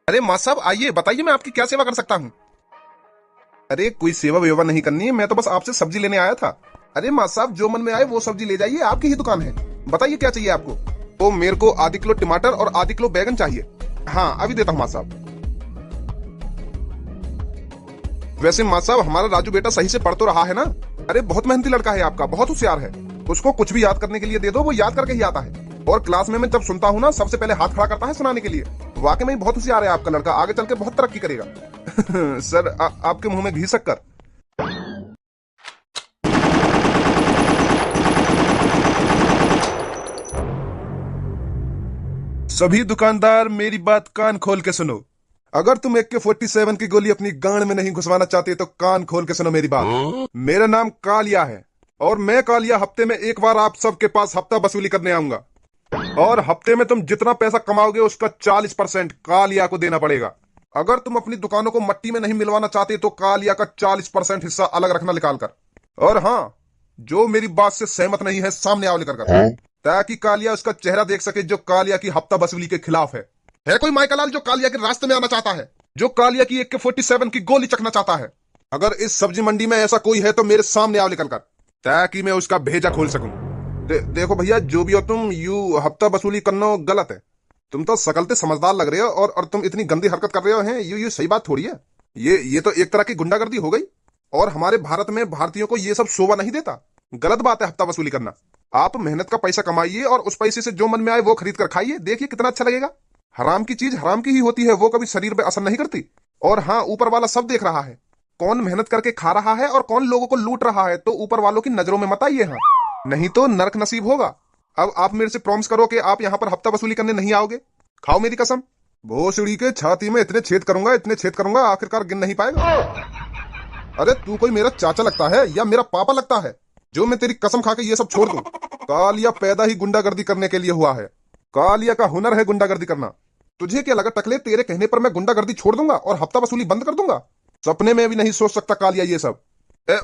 अरे माँ साहब आइए, बताइए मैं आपकी क्या सेवा कर सकता हूँ। अरे कोई सेवा वेवा नहीं करनी है, मैं तो बस आपसे सब्जी लेने आया था। अरे माँ साहब जो मन में आए वो सब्जी ले जाइए, आपकी ही दुकान है। बताइए क्या चाहिए आपको। तो मेरे को आधी किलो टमाटर और आधी किलो बैगन चाहिए। हाँ अभी देता हूँ माँ साहब। वैसे माँ साहब हमारा राजू बेटा सही से पढ़ तो रहा है ना। अरे बहुत मेहनती लड़का है आपका, बहुत होशियार है। उसको कुछ भी याद करने के लिए दे दो, वो याद करके ही आता है। और क्लास में मैं जब सुनता हूँ ना, सबसे पहले हाथ खड़ा करता है सुनाने के लिए। वाकई में बहुत होशियार है आपका लड़का, आगे चल के बहुत तरक्की करेगा। सर आपके मुंह में घी शक्कर। सभी दुकानदार मेरी बात कान खोल के सुनो। अगर तुम AK-47 की गोली अपनी गांड में नहीं घुसवाना चाहते तो कान खोल के सुनो मेरी बात। मेरा नाम कालिया है और मैं कालिया हफ्ते में एक बार आप सबके पास हफ्ता वसूली करने आऊंगा। और हफ्ते में तुम जितना पैसा कमाओगे उसका 40% कालिया को देना पड़ेगा। अगर तुम अपनी दुकानों को मट्टी में नहीं मिलवाना चाहते तो कालिया का 40% हिस्सा अलग रखना निकाल कर। और हाँ, जो मेरी बात से सहमत नहीं है सामने आओ निकल कर, ताकि कालिया उसका चेहरा देख सके जो कालिया की हफ्ता वसूली के खिलाफ है। कोई माइकलाल जो कालिया के रास्ते में आना चाहता है, जो कालिया की AK-47 की गोली चखना चाहता है? अगर इस सब्जी मंडी में ऐसा कोई है तो मेरे सामने आओ निकल कर, ताकि मैं उसका भेजा खोल सकूं। देखो भैया, जो भी हो तुम, यू हफ्ता वसूली करना गलत है। तुम तो सकलते समझदार लग रहे हो और तुम इतनी गंदी हरकत कर रहे हो हैं, यू सही बात थोड़ी है। ये तो एक तरह की गुंडागर्दी हो गई। और हमारे भारत में भारतीयों को ये सब शोभा नहीं देता। गलत बात है हफ्ता वसूली करना। आप मेहनत का पैसा कमाइए और उस पैसे से जो मन में आए वो खरीद कर खाइए, देखिए कितना अच्छा लगेगा। हराम की चीज हराम की ही होती है, वो कभी शरीर पे असर नहीं करती। और हाँ, ऊपर वाला सब देख रहा है, कौन मेहनत करके खा रहा है और कौन लोगों को लूट रहा है। तो ऊपर वालों की नजरों में मत आइए, हाँ, नहीं तो नरक नसीब होगा। अब आप मेरे से प्रॉमिस करो कि आप यहाँ पर हफ्ता वसूली करने नहीं आओगे। खाओ मेरी कसम। भोसड़ी के छाती में इतने छेद करूंगा, इतने छेद करूंगा, आखिरकार गिन नहीं पाएगा। अरे तू कोई मेरा चाचा लगता है या मेरा पापा लगता है जो मैं तेरी कसम खा के ये सब छोड़ दूं? कालिया पैदा ही गुंडागर्दी करने के लिए हुआ है। कालिया का हुनर है गुंडागर्दी करना। तुझे क्या लगा टकले, तेरे कहने पर मैं गुंडागर्दी छोड़ दूंगा और हफ्ता वसूली बंद कर दूंगा? सपने में भी नहीं सोच सकता कालिया ये सब।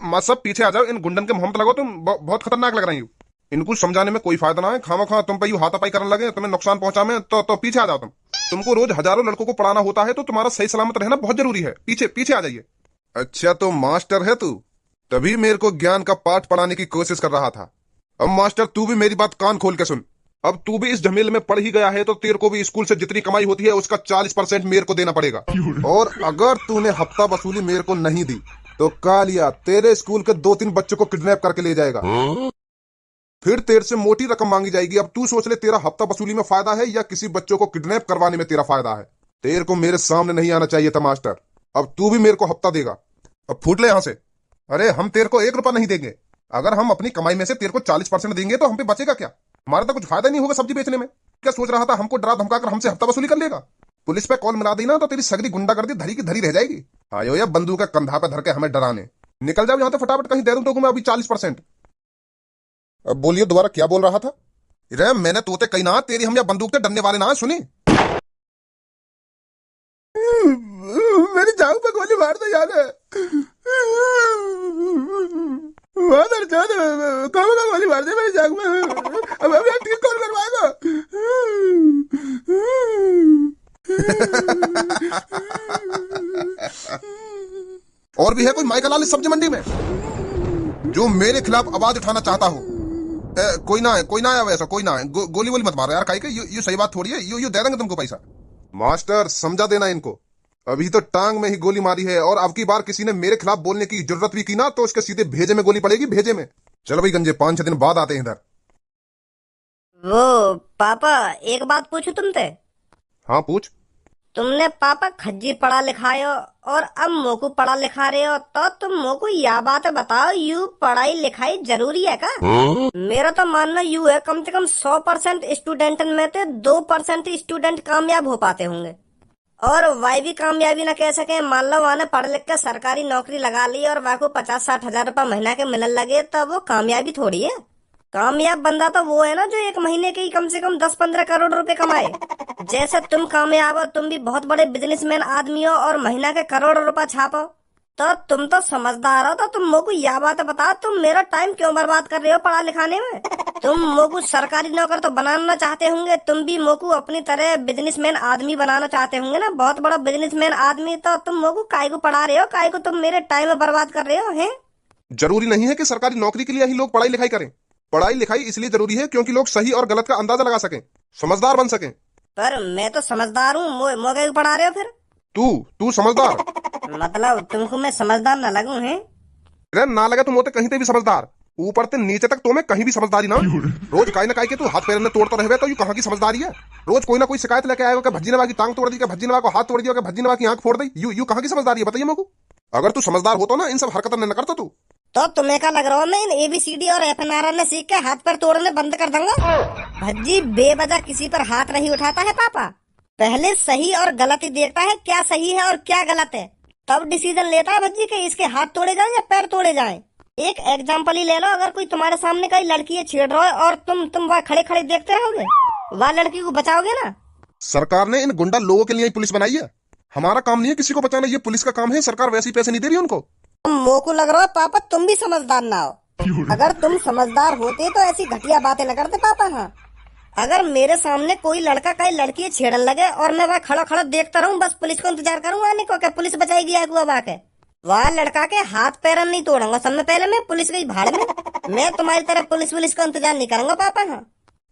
माँ सब पीछे आ जाओ, इन गुंडन के मोहम्मत लगो, तुम बहुत खतरनाक लग रही हो। इनको समझाने में कोई फायदा ना है, खामा खा तुम पे यू हाथापाई करने लगे, तुम्हें नुकसान पहुंचा में तो पीछे आ जाओ तुम। तुमको रोज हजारों लड़कों को पढ़ाना होता है तो तुम्हारा सही सलामत रहना बहुत जरूरी है। पीछे पीछे आ जाइए। अच्छा तो मास्टर है तू, तभी मेरे को ज्ञान का पाठ पढ़ाने की कोशिश कर रहा था। अब मास्टर तू भी मेरी बात कान खोल के सुन। अब तू भी इस झमेले में पड़ ही गया है तो तेरे को भी स्कूल से जितनी कमाई होती है उसका 40% मेरे को देना पड़ेगा। और अगर तूने हफ्ता वसूली मेरे को नहीं दी तो कालिया तेरे स्कूल के 2-3 बच्चों को किडनैप करके ले जाएगा। फिर तेरे से मोटी रकम मांगी जाएगी। अब तू सोच ले, तेरा हफ्ता वसूली में फायदा है या किसी बच्चों को किडनैप करवाने में तेरा फायदा है? तेरे को मेरे सामने नहीं आना चाहिए था मास्टर। अब तू भी मेरे को हफ्ता देगा। अब फूट ले यहां से। अरे हम तेरे को 1 रुपया नहीं देंगे। अगर हम अपनी कमाई में से तेरे को 40% देंगे तो हम पे बचेगा क्या? हमारा तो कुछ फायदा नहीं होगा सब्जी बेचने में। क्या सोच रहा था हमको डरा धमका कर हमसे हफ्ता वसूली कर लेगा? पुलिस पे कॉल मिला दी ना तो तेरी सगरी गुंडागर्दी धरी की धरी रह जाएगी। आयो या बंदूक का कंधा पे धर के हमें डराने। निकल जाओ यहाँ तो फटाफट, कहीं दे दूं तो मैं अभी 40%। अब बोलिए दोबारा क्या बोल रहा था? रे मैंने तोते कही ना, तेरी हम या बंदूक से डरने वाले ना सुनी। मेरी जान पे गोली मार दो यार। मादर जान, कहाँ का गोली मार दे मेरी जान में। अब अभी ठीक कौन करवाएगा? और भी है कोई माइकलाल इस सब्जी मंडी में जो मेरे खिलाफ आवाज उठाना चाहता हो? कोई ना है, कोई ना है वैसा, कोई ना है। गोली वोली मत मारो यार, काई के यू सही बात थोड़ी है। यू दे देंगे तुमको पैसा। मास्टर समझा देना इनको। अभी तो टांग में ही गोली मारी है और अब की बार किसी ने मेरे खिलाफ बोलने की जरूरत भी की ना तो उसके सीधे भेजे में गोली पड़ेगी, भेजे में। चलो भाई गंजे, 5-6 दिन बाद आते हैं इधर। वो पापा, एक बात पूछूं तुमसे? हाँ पूछ। तुमने पापा खज्जी पढ़ा लिखाए हो और अब मोकू पढ़ा लिखा रहे हो, तो तुम मोकू यह बात बताओ, यू पढ़ाई लिखाई जरूरी है का? मेरा तो मानना यू है, कम से कम 100% स्टूडेंट में से 2% स्टूडेंट कामयाब हो पाते होंगे। और वह भी कामयाबी न कह सके। मान लो वहाँ पढ़ लिख के सरकारी नौकरी लगा ली और वह को 50-60 हजार रुपया महीना के मिलने लगे, तो वो कामयाबी थोड़ी है। कामयाब बंदा तो वो है ना जो एक महीने के ही कम से कम 10-15 करोड़ रुपए कमाए। जैसे तुम कामयाब हो, तुम भी बहुत बड़े बिजनेसमैन आदमी हो और महीना के करोड़ों रुपया छापो। तो तुम तो समझदार हो, तो तुम मोको यह बात बताओ, तुम मेरा टाइम क्यों बर्बाद कर रहे हो पढ़ा लिखाने में? तुम मोको सरकारी नौकर तो बनाना चाहते होंगे, तुम भी मोको अपनी तरह बिजनेसमैन आदमी बनाना चाहते होंगे ना, बहुत बड़ा बिजनेसमैन आदमी। तो तुम मोको काय को पढ़ा रहे हो, काय को तुम मेरे टाइम में बर्बाद कर रहे हो हैं? जरूरी नहीं है कि सरकारी नौकरी के लिए ही लोग पढ़ाई लिखाई करें। पढ़ाई लिखाई इसलिए जरूरी है क्योंकि लोग सही और गलत का अंदाजा लगा सकें, समझदार बन सकें। पर मैं तो समझदार हूँ, मोके को पढ़ा रहे हो फिर? तू तू समझदार? मतलब तुमको मैं समझदार न लगूं हैं? अरे ना लगे तुम होते कहीं ते भी समझदार, ऊपर से नीचे तक तुम्हें कहीं भी समझदारी ना। रोज काय ना काय के तू हाथ पैर में तोड़ता रहे तो ये कहाँ की समझदारी है? रोज कोई ना कोई शिकायत लेके आएगा कि भज्जी नवा की टांग तोड़ दी, कि भज्जी नवा को हाथ तोड़ दिया, कि भज्जी नवा की आंख फोड़ दी। यू कहाँ की समझदारी है बताइए मेरे को? अगर तू समझदार हो तो ना इन सब हरकत न करता तू। तो तुम्हें क्या लग रहा हो, मैं इन ABCD और FNR ने सीख के हाथ पैर तोड़ने बंद कर दूंगा? भज्जी बेवजह किसी पर हाथ नहीं उठाता है पापा, पहले सही और गलत ही देखता है, क्या सही है और क्या गलत है, तब डिसीजन लेता है भज्जी के इसके हाथ तोड़े जाएं या पैर तोड़े जाएं। एक एग्जांपल ही ले लो, अगर कोई तुम्हारे सामने कई लड़की छेड़ रहा है और तुम वह खड़े खड़े देखते रहोगे, वह लड़की को बचाओगे ना? सरकार ने इन गुंडा लोगों के लिए ही पुलिस बनाई है, हमारा काम नहीं है किसी को बचाना, ये पुलिस का काम है। सरकार वैसे ही पैसे नहीं दे रही उनको। मोको लग रहा है पापा तुम भी समझदार ना हो। अगर तुम समझदार होते तो ऐसी घटिया बातें न करते पापा। हाँ, अगर मेरे सामने कोई लड़का कई लड़की छेड़न लगे और मैं वहाँ खड़ा खड़ा देखता रहूं, बस पुलिस को इंतजार करूं आने को, क्या पुलिस बचाएगी आगुआ बाके? वह लड़का के हाथ पैर नहीं तोड़ूंगा, सब में पहले मैं पुलिस गई भाड़ में। मैं तुम्हारी तरह पुलिस का इंतजार नहीं करूंगा पापा। हाँ,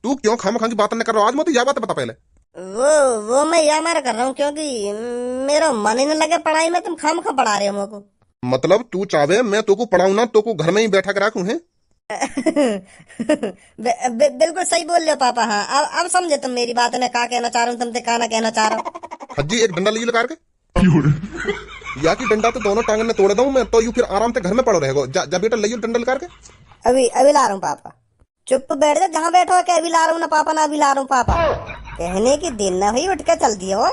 तू क्यों खामखा की बात न कर रहा? आज मुझे यह बात बता पहले। वो मैं यह मार कर रहा हूँ क्योंकि मेरा मन ही न लगे पढ़ाई में, तुम खामखा पढ़ा रहे हो मेरे को। मतलब तू चाहे मैं तो को पढ़ाऊं ना, तो को घर में ही बैठा कर रखूं है? बिल्कुल सही बोल रहे हो पापा। हाँ, अब समझे तुम मेरी बात में क्या कहना चाह रहा हूँ, तुमसे कहना कहना चाह रहा हूँ। हज्जी एक डंडा लीजिए लगा के। या की डंडा तो दोनों टांगन में तोड़ दूं मैं, तो यू फिर आराम से घर में पड़ो रहेगो। जा बेटा लियो डंडा लगा के। अभी ला रहा हूँ पापा, चुप बैठ जा जहाँ बैठो है। अभी ला रहा हूँ ना पापा, ना अभी ला रहा हूँ पापा। कहने की दिन ना हुई उठ के चल दिए हो।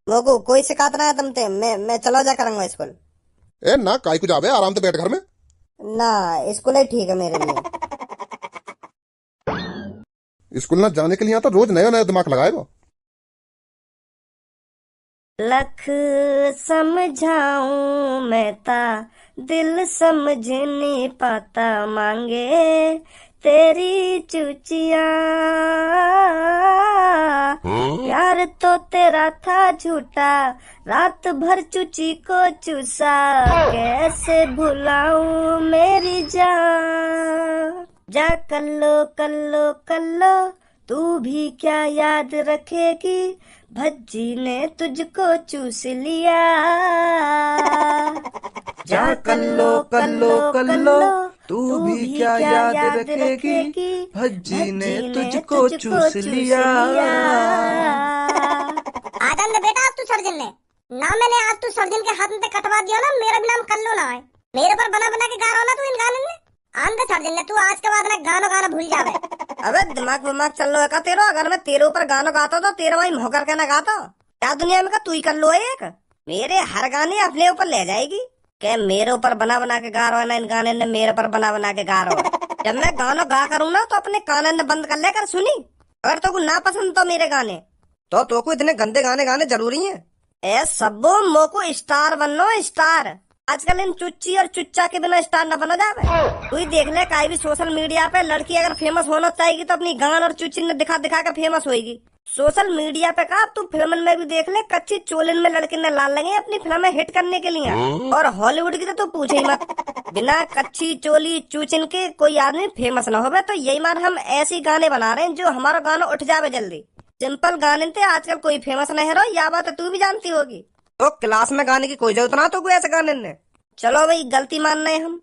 लोगो कोई शिकायत ना है तुमसे, मैं चलो जा करूंगा स्कूल। ए ना काय को जावे, आराम से बैठ घर में ना, स्कूल ही ठीक है मेरे लिए। स्कूल ना जाने के लिए तो रोज नया नया दिमाग लगाएगा। लख समझाऊं मैं ता दिल समझ नहीं पाता, मांगे तेरी चुचिया। प्यार तो तेरा था झूठा, रात भर चुची को चूसा, कैसे भुलाऊं मेरी जान। जा कल्लो कल्लो कल्लो, तू भी क्या याद रखेगी, भज्जी ने तुझको चूस लिया। जा कल्लो कल्लो कल्लो, तू भी क्या याद रखेगी, भज्जी ने तुझको चूस लिया। आदम ने बेटा अब तू सर्जन ने ना, मैंने आज तू सर्जन के हाथ में कटवा दिया ना, मेरा भी नाम कल्लो ना है। मेरे पर बना बना के गा रहा ना तू इन गानों में। आंध सर्जन ने तू आज के बाद ना गाना भूल जावे। अबे दिमाग कल लो है का तेरा? अगर मैं तेरे ऊपर गाना गाता तो तेरा वही मोहकर के ना गाता। क्या दुनिया में का तू ही कर लो है एक? मेरे हर गाने अपने ऊपर ले जाएगी क्या? मेरे ऊपर बना बना के गा रहा है ना, इन गाने ने मेरे पर बना बना के गा रहा है। जब मैं गाना गा करूँ ना तो अपने कान ने बंद कर लेकर सुनी। अगर तो ना पसंद तो मेरे गाने, तो को इतने गंदे गाने गाने जरूरी है? ए सबो मोको स्टार बनना, स्टार। आजकल इन चुच्ची और चुच्चा के बिना स्टार न बना जावे। तू ही देख ले, कहीं भी सोशल मीडिया पे लड़की अगर फेमस होना चाहेगी तो अपनी गान और चुच्ची ने दिखा दिखा के फेमस होगी। सोशल मीडिया पे का तू फिल्म में भी देख ले, कच्ची चोलिन में लड़के ने लाल लगे अपनी फिल्में हिट करने के लिए। और हॉलीवुड की तो पूछे ही मत, बिना कच्ची चोली चूचिन के कोई आदमी फेमस न होवे। तो यही मार हम ऐसे गाने बना रहे हैं जो हमारा गाना उठ जावे जल्दी। सिंपल गाने थे आजकल कोई फेमस नहीं रहो, या बात तू भी जानती होगी। तो क्लास में गाने की कोई जरूरत ना तो कोई ऐसे गाने ने। चलो भाई गलती मान रहे हम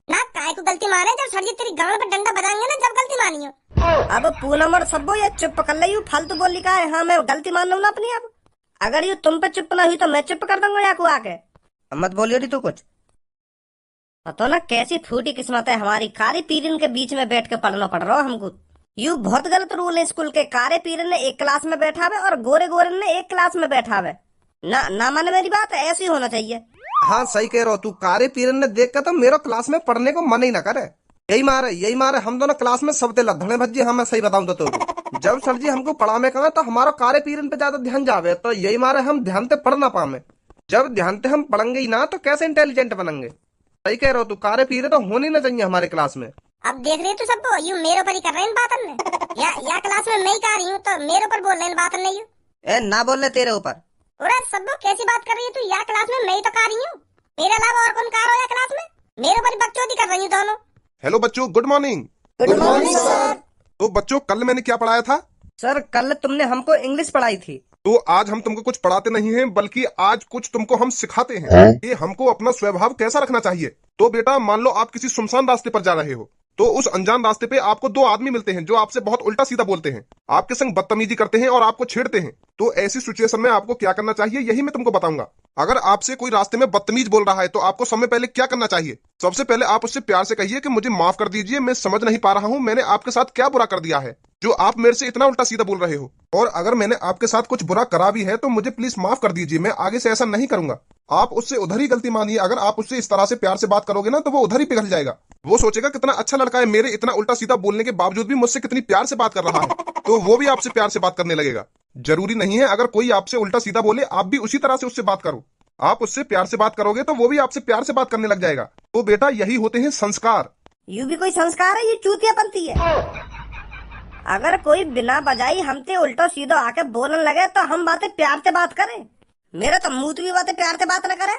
ना, काय को गलती मारे जब सर जी तेरी गांड पे डंडा बजाएंगे ना, जब गलती मानी हो। अब पूनम और सबो ये चुप कर ले, यू फालतू बोली का है। हाँ मैं गलती मान लूँ ना अपनी। अब अगर यू तुम पे चुप ना हुई तो मैं चुप कर दूंगा या को आके। मत बोलिए तू कुछ। तो ना कैसी फूटी किस्मत है हमारी, कारी पीरियड के बीच में बैठ के पढ़ना पड़ रहा हमको। यू बहुत गलत रूल है स्कूल के। कारे पीरियड ने एक क्लास में बैठा हुए और गोरे गोरे ने एक क्लास में बैठा हुए। ना माने मेरी बात, ऐसी होना चाहिए। हाँ सही कह रहा हो तू। कारे पीरन ने देख कर तो मेरा क्लास में पढ़ने को मन ही ना करे। यही मारे हम दोनों क्लास में सबसे लधड़े भज्जी। हाँ मैं सही बताऊं तो जब सर जी हमको पढ़ा में कहा तो हमारा कारे पीरन पे ज्यादा ध्यान जावे, तो यही मारे हम ध्यान से पढ़ ना पावे। जब ध्यान से हम पढ़ेंगे ही ना तो कैसे इंटेलिजेंट बनेंगे। सही कह रहे हो तू, कारे पीरे तो होनी ना चाहिए हमारे क्लास में। अब देख रही है तू सबको यू मेरे ऊपर ही कर रहे हैं इन बातन में। या क्लास में मैं ही कर रही हूँ तो मेरे ऊपर बोल रहे हैं इन बातन नहीं। ए ना बोलने तेरे ऊपर। अरे सबको कैसी बात कर रही है तू? या क्लास में मैं ही तो कर रही हूँ, मेरे अलावा और कौन कर रहा है क्लास में? मेरे ऊपर ही बकचोदी कर रही हूँ दोनों। हेलो बच्चों, good morning. Good morning sir. तो बच्चों, कल मैंने क्या पढ़ाया था? सर कल तुमने हमको इंग्लिश पढ़ाई थी। तो आज हम तुमको कुछ पढ़ाते नहीं हैं, बल्कि आज कुछ तुमको हम सिखाते हैं कि हमको अपना स्वभाव कैसा रखना चाहिए। तो बेटा, मान लो आप किसी सुनसान रास्ते पर जा रहे हो, तो उस अनजान रास्ते पे आपको दो आदमी मिलते हैं जो आपसे बहुत उल्टा सीधा बोलते हैं, आपके संग बदतमीजी करते हैं और आपको छेड़ते हैं। तो ऐसी सिचुएशन में आपको क्या करना चाहिए, यही मैं तुमको बताऊंगा। अगर आपसे कोई रास्ते में बदतमीज बोल रहा है तो आपको सबसे पहले क्या करना चाहिए? सबसे पहले आप उससे प्यार से कहिए कि मुझे माफ कर दीजिए, मैं समझ नहीं पा रहा हूँ मैंने आपके साथ क्या बुरा कर दिया है जो आप मेरे से इतना उल्टा सीधा बोल रहे हो। और अगर मैंने आपके साथ कुछ बुरा करा भी है तो मुझे प्लीज माफ कर दीजिए, मैं आगे से ऐसा नहीं करूंगा। आप उससे उधर ही गलती मानिए। अगर आप उससे इस तरह से प्यार से बात करोगे ना तो वो उधर ही पिघल जाएगा। वो सोचेगा कितना अच्छा लड़का है, मेरे इतना उल्टा सीधा बोलने के बावजूद भी मुझसे कितनी प्यार से बात कर रहा है, तो वो भी आपसे प्यार से बात करने लगेगा। जरूरी नहीं है अगर कोई आपसे उल्टा सीधा बोले आप भी उसी तरह से उससे बात करो। आप उससे प्यार से बात करोगे तो वो भी आपसे प्यार से बात करने लग जाएगा। तो बेटा, यही होते हैं संस्कार। यू भी कोई संस्कार है? ये चूतियापंती है। अगर कोई बिना बजाई हमसे उल्टो सीधो आके बोलने लगे तो हम बातें प्यार से बात करें। मेरे तो मुंह भी बातें प्यार से बात न करे।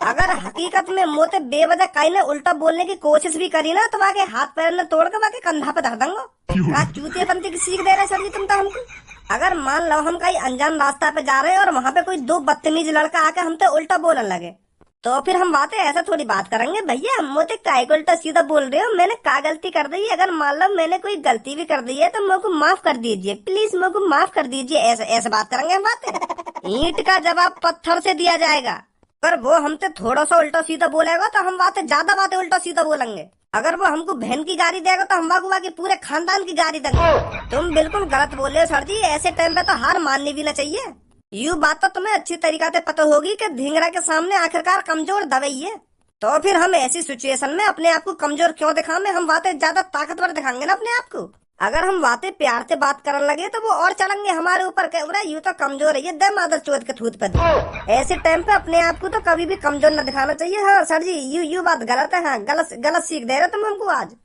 अगर हकीकत में मोते बेवजह कहीं ने उल्टा बोलने की कोशिश भी करी ना तो वाके हाथ पैर ने तोड़ के वाके कंधा पे धर दूंगा। का चूतियापंती की सीख दे रहे सर जी तुम तो हमको। अगर मान लो हम कहीं अनजान रास्ता पे जा रहे हैं और वहाँ पे कोई दो बदतमीज लड़का आके हमसे उल्टा बोलने लगे तो फिर हम बातें ऐसा थोड़ी बात करेंगे। भैया मोते काय को उल्टा सीधा बोल रहे हो, मैंने क्या गलती कर दी? अगर मान लो मैंने कोई गलती भी कर दी है तो मेरे को माफ कर दीजिए, प्लीज मेरे को माफ कर दीजिए। ऐसे ऐसे बात करेंगे हम बातें। ईंट का जवाब पत्थर से दिया जाएगा। अगर वो हमसे थोड़ा सा उल्टा सीधा बोलेगा तो हम बातें ज्यादा बातें उल्टा सीधा बोलेंगे। अगर वो हमको बहन की गाड़ी देगा तो हम वाकू वाकी पूरे खानदान की गाड़ी देंगे। तुम बिल्कुल गलत बोल रहे हो सर जी, ऐसे टाइम पे तो हार माननी भी ना चाहिए। यू बात तो तुम्हें अच्छी तरीका से पता होगी कि धिंगरा के सामने आखिरकार कमजोर दवाई है। तो फिर हम ऐसी सिचुएशन में अपने आप को कमजोर क्यों दिखाएं? हम बातें ज्यादा ताकतवर दिखाएंगे ना अपने आप को। अगर हम बातें प्यार से बात करने लगे तो वो और चलेंगे हमारे ऊपर। यू तो कमजोर है, ये दे मादर चोद के थूत पे दे। ऐसे टाइम पे अपने आप को तो कभी भी कमजोर न दिखाना चाहिए। हाँ सर जी, यू बात गलत है। हाँ, गलत सीख दे रहे तुम हमको आज।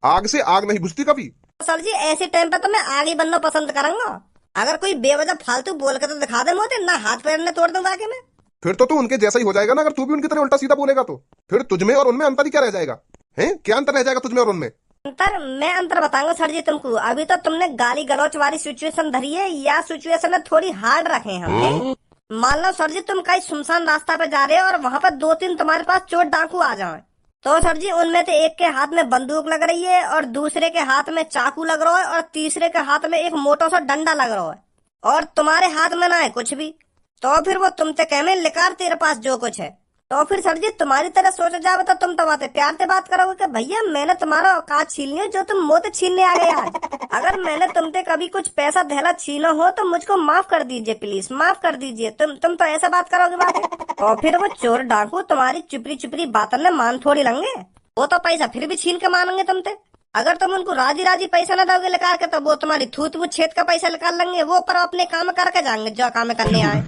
आग से आग नहीं बुझती कभी। सर जी ऐसे टाइम पे तो मैं आगे बनना पसंद करूंगा। अगर कोई बेवजह फालतू बोल के तो दिखा दे मोते, ना हाथ पैर ने तोड़ दूं बाकी में। फिर तो तू उनके जैसा ही हो जाएगा ना। अगर तू भी उनकी तरह उल्टा सीधा बोलेगा तो फिर तुझमें और उनमें अंतर ही क्या रह जाएगा? हैं, क्या अंतर रह जाएगा तुझमें और उनमें? मैं अंतर बताऊंगा सर जी तुमको। अभी तो तुमने गाली गलौच वाली सिचुएशन धरी है, या सिचुएशन थोड़ी हार्ड रखे हैं हमने। मान लो सर जी तुम कहीं सुनसान रास्ता पे जा रहे हो और वहाँ पर दो तीन तुम्हारे पास चोर डाकू आ जाए, तो सर जी उनमें से एक के हाथ में बंदूक लग रही है और दूसरे के हाथ में चाकू लग रहा है और तीसरे के हाथ में एक मोटा सा डंडा लग रहा है और तुम्हारे हाथ में ना है कुछ भी। तो फिर वो तुमसे कहे लिकार तेरे पास जो कुछ है। तो फिर सर जी तुम्हारी तरह सोचा जाए तो तुम तो बातें प्यार से बात करोगे कि भैया मैंने तुम्हारा औकात छीन लिया जो तुम मोते छीनने आ गए आज। अगर मैंने तुमसे कभी कुछ पैसा धैला छीना हो तो मुझको माफ कर दीजिए, प्लीज माफ कर दीजिए। तुम तो ऐसा बात करोगे बातें। और फिर वो चोर डाकू तुम्हारी चुपड़ी चुपड़ी बातों में मान थोड़ी लेंगे। वो तो पैसा फिर भी छीन के मानेंगे तुमसे। अगर तुम उनको राजी राजी पैसा न दोगे निकाल के तो वो तुम्हारी थूत वो छेद का पैसा निकाल लेंगे। वो पर अपने काम करके जाएंगे जो काम करने आए।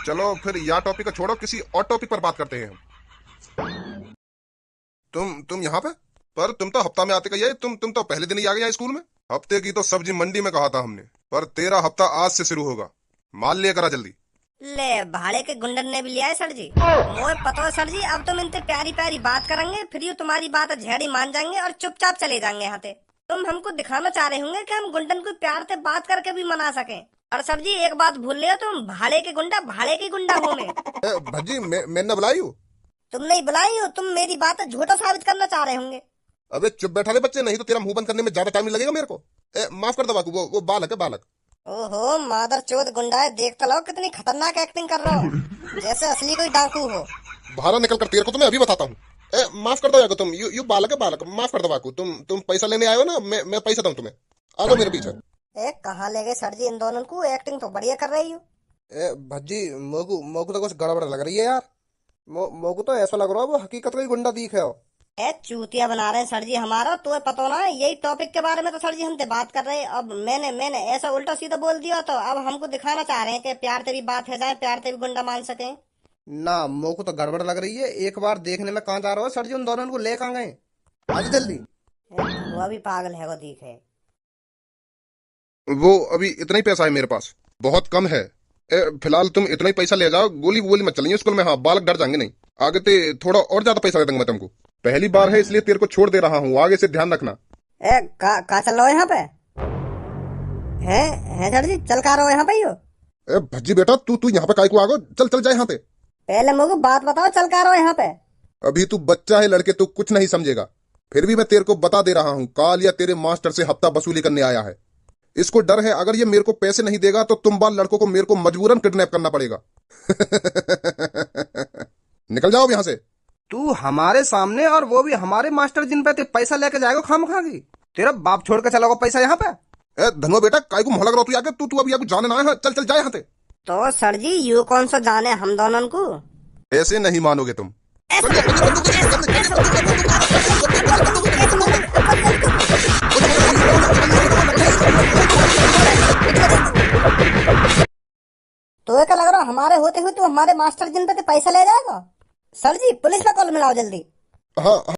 चलो फिर यह टॉपिक को छोड़ो, किसी और टॉपिक पर बात करते हैं हम। तुम यहाँ पे? पर तुम तो हफ्ता में आते कहिए। तुम तो पहले दिन ही आ गए स्कूल में। हफ्ते की तो सब्जी मंडी में कहा था हमने, पर तेरा हफ्ता आज से शुरू होगा। माल लेकर आ जल्दी। ले भाड़े के गुंडन ने भी लिया है सर जी। मोए पता है सर जी, अब तुम इनसे प्यारी प्यारी बात करेंगे फिर ये तुम्हारी बात झेड़ी मान जाएंगे और चुपचाप चले जाएंगे यहाँ से। तुम हमको दिखाना चाह रहे होंगे कि हम गुंडन को प्यार से बात करके भी मना सके। और सर जी एक बात भूल रहे हो, तुम भाड़े के गुंडा भाड़े की गुंडा हो। मैं भज्जी मैंने बुलाई हूँ। तुम नहीं बुलाई हो, तुम मेरी बात झूठा साबित करना चाह रहे होंगे। अबे चुप बैठा ले बच्चे, नहीं तो तेरा मुंह बंद करने में ज्यादा टाइम लगेगा मेरे को। माफ कर दो बाकू, वो बालक है बालक। ओहो मादर चोद गुंडा है, देख तो लो कितनी खतरनाक एक्टिंग कर रहा हो जैसे असली कोई डाकू हो। बाहर निकल कर तेरे को तो मैं अभी बताता हूँ। माफ कर दो याको, तुम यू बालक है बालक। माफ कर दो बाकू, तुम पैसा लेने आए हो ना, मैं पैसा दूं तुम्हें। आ जाओ मेरे पीछे। कहाँ ले गए सर जी इन दोनों को? एक्टिंग तो बढ़िया कर रही हो। भज्जी मोकू तो कुछ गड़बड़ लग रही है यार। मोकू तो ऐसा लग रहा है वो हकीकत का ही गुंडा दिख है। ए चूतिया बना रहे हैं सर जी हमारा, तो पता ना है यही टॉपिक के बारे में तो सर जी हमसे बात कर रहे हैं। अब मैंने ऐसा उल्टा सीधा बोल दिया तो अब हमको दिखाना चाह रहे हैं कि प्यार से भी बात है जाए, प्यार से भी गुंडा मान सके। ना मोह को तो गड़बड़ लग रही है। एक बार देखने में कहाँ जा रहा हो सर जी, उन दोनों को ले कहाँ गए? आज जल्दी। वो भी पागल है वो दिखे। वो अभी इतना ही पैसा है मेरे पास, बहुत कम है। फिलहाल तुम इतना ही पैसा ले जाओ, गोली वोली मत चलिए स्कूल में, हाँ बालक डर जाएंगे नहीं। आगे ते थोड़ा और ज्यादा पैसा दे दूंगा मैं तुमको। पहली बार है इसलिए तेरे को छोड़ दे रहा हूँ, आगे से ध्यान रखना। का चल रहा हो यहाँ पे? है सर जी, चल का रहा हो यहाँ पे? भज्जी बेटा तू यहाँ पे काय को आ गो? चल चल जाए यहाँ पे। पहले मुझे बात बताओ, चल का रहा हो यहाँ पे? अभी तू बच्चा है लड़के, तू कुछ नहीं समझेगा। फिर भी मैं तेरे को बता दे रहा हूँ, कालिया तेरे मास्टर से हफ्ता वसूली करने आया है। इसको डर है अगर ये मेरे को पैसे नहीं देगा तो तुम बाल लड़कों को मेरे को मजबूरन किडनैप करना पड़ेगा। निकल जाओ यहाँ से। तू हमारे सामने, और वो भी हमारे मास्टर जिन पे पैसा लेके जाएगा खामखा की? तेरा बाप छोड़ के चलोगा पैसा यहाँ पे? धनुआ बेटा काय को मोह लग रहा तू आगे? तू अभी आगे जाने ना है, चल चल जाए यहाँ से। तो सर जी यू कौन सा जाने हम दोनों को? ऐसे नहीं मानोगे तुम। तो क्या लग रहा हमारे होते हुए तू हमारे मास्टर जिन पे पैसा ले जाएगा? सर जी पुलिस में कॉल मिलाओ जल्दी। हाँ